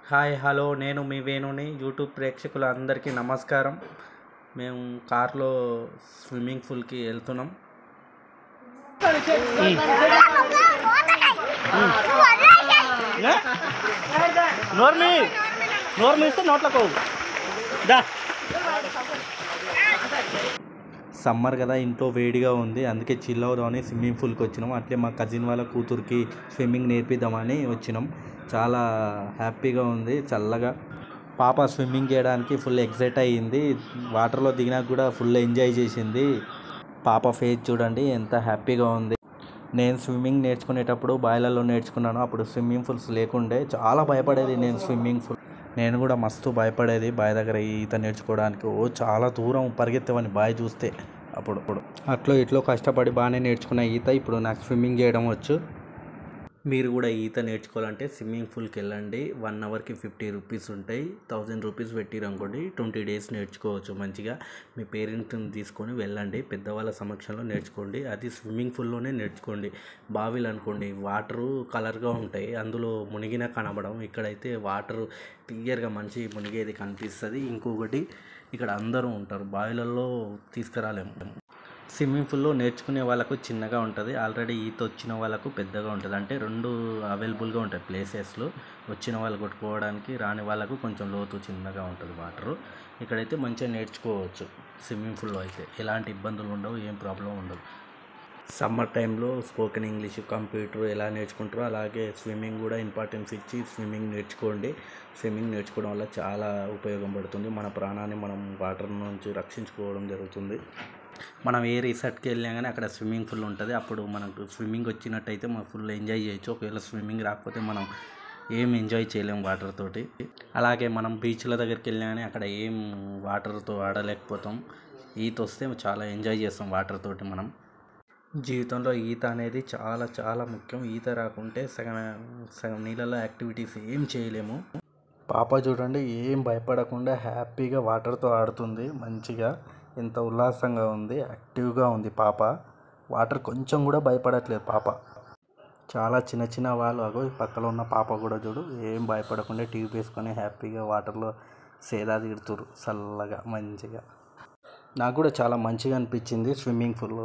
Hi hello నేను మీ వేణుని YouTube ప్రేక్షకులందరికీ నమస్కారం. మేము కార్లో స్విమ్మింగ్ పూల్కి వెళ్తున్నాం. నోరు మీస్తే నోట్లకు దా. సమ్మర్ కదా, ఇంట్లో వేడిగా ఉంది, అందుకే చిల్ అవుదామని స్విమ్మింగ్ పూల్కి వచ్చినాం. అట్లే మా కజిన్ వాళ్ళ కూతురికి స్విమ్మింగ్ నేర్పిద్దామని వచ్చినాం. చాలా హ్యాపీగా ఉంది, చల్లగా. పాప స్విమ్మింగ్ చేయడానికి ఫుల్ ఎక్సైట్ అయ్యింది. వాటర్లో దిగినాక కూడా ఫుల్ ఎంజాయ్ చేసింది. పాప ఫేస్ చూడండి ఎంత హ్యాపీగా ఉంది. నేను స్విమ్మింగ్ నేర్చుకునేటప్పుడు బాయిలలో నేర్చుకున్నాను. అప్పుడు స్విమ్మింగ్ పూల్స్ లేకుండే, చాలా భయపడేది నేను స్విమ్మింగ్ పూల్. నేను కూడా మస్తు భయపడేది బావి దగ్గర ఈత నేర్చుకోవడానికి. చాలా దూరం పరిగెత్తేవని బావి చూస్తే. అప్పుడు అట్లో ఇట్లో కష్టపడి బాగానే నేర్చుకున్న ఈత. ఇప్పుడు నాకు స్విమ్మింగ్ చేయడం వచ్చు. మీరు కూడా ఈత నేర్చుకోవాలంటే స్విమ్మింగ్ పూల్కి వెళ్ళండి. 1 అవర్కి 50 రూపీస్ ఉంటాయి. 1000 రూపీస్ పెట్టిరనుకోండి 20 డేస్ నేర్చుకోవచ్చు మంచిగా. మీ పేరెంట్స్ని తీసుకొని వెళ్ళండి, పెద్దవాళ్ళ సమక్షంలో నేర్చుకోండి. అది స్విమ్మింగ్ పూల్లోనే నేర్చుకోండి. బావిలు అనుకోండి వాటరు కలర్గా ఉంటాయి, అందులో మునిగిన కనబడం. ఇక్కడైతే వాటరు క్లియర్గా మంచి మునిగేది కనిపిస్తుంది. ఇంకొకటి, ఇక్కడ అందరూ ఉంటారు, బావిలలో తీసుకురాలేము. స్విమ్మింగ్ పూల్లో నేర్చుకునే వాళ్ళకు చిన్నగా ఉంటుంది, ఆల్రెడీ ఈత వచ్చిన వాళ్ళకు పెద్దగా ఉంటుంది. అంటే రెండు అవైలబుల్గా ఉంటాయి ప్లేసెస్లో. వచ్చిన వాళ్ళు కొట్టుకోవడానికి, రాని వాళ్ళకు కొంచెం లోతు చిన్నగా ఉంటుంది వాటరు. ఇక్కడైతే మంచిగా నేర్చుకోవచ్చు. స్విమ్మింగ్ పూల్లో అయితే ఎలాంటి ఇబ్బందులు ఉండవు, ఏం ప్రాబ్లం ఉండదు. సమ్మర్ టైంలో స్పోకెన్ ఇంగ్లీష్, కంప్యూటర్ ఎలా నేర్చుకుంటారో అలాగే స్విమ్మింగ్ కూడా ఇంపార్టెన్స్ ఇచ్చి స్విమ్మింగ్ నేర్చుకోండి. స్విమ్మింగ్ నేర్చుకోవడం వల్ల చాలా ఉపయోగం పడుతుంది. మన ప్రాణాన్ని మనం వాటర్ నుంచి రక్షించుకోవడం జరుగుతుంది. మనం ఏ రిసార్ట్కి వెళ్ళినా కానీ అక్కడ స్విమ్మింగ్ పూల్ ఉంటుంది. అప్పుడు మనకు స్విమ్మింగ్ వచ్చినట్టయితే మనం ఫుల్ ఎంజాయ్ చేయొచ్చు. ఒకవేళ స్విమ్మింగ్ రాకపోతే మనం ఏం ఎంజాయ్ చేయలేము వాటర్ తోటి. అలాగే మనం బీచ్ల దగ్గరికి వెళ్ళినా కానీ అక్కడ ఏం వాటర్తో ఆడలేకపోతాం. ఈత వస్తే చాలా ఎంజాయ్ చేస్తాం వాటర్ తోటి. మనం జీవితంలో ఈత అనేది చాలా చాలా ముఖ్యం. ఈత రాకుంటే సగం నీళ్ళలో యాక్టివిటీస్ ఏం చేయలేము. పాప చూడండి ఏం భయపడకుండా హ్యాపీగా వాటర్తో ఆడుతుంది మంచిగా. ఎంత ఉల్లాసంగా ఉంది, యాక్టివ్గా ఉంది పాప. వాటర్ కొంచెం కూడా భయపడట్లేదు పాప. చాలా చిన్న చిన్న వాళ్ళు పక్కలో ఉన్న పాప కూడా చూడు ఏం భయపడకుండా ట్యూబ్ వేసుకొని హ్యాపీగా వాటర్లో సేదా తీరుతురు చల్లగా మంచిగా. నాకు కూడా చాలా మంచిగా అనిపించింది స్విమ్మింగ్ పూల్.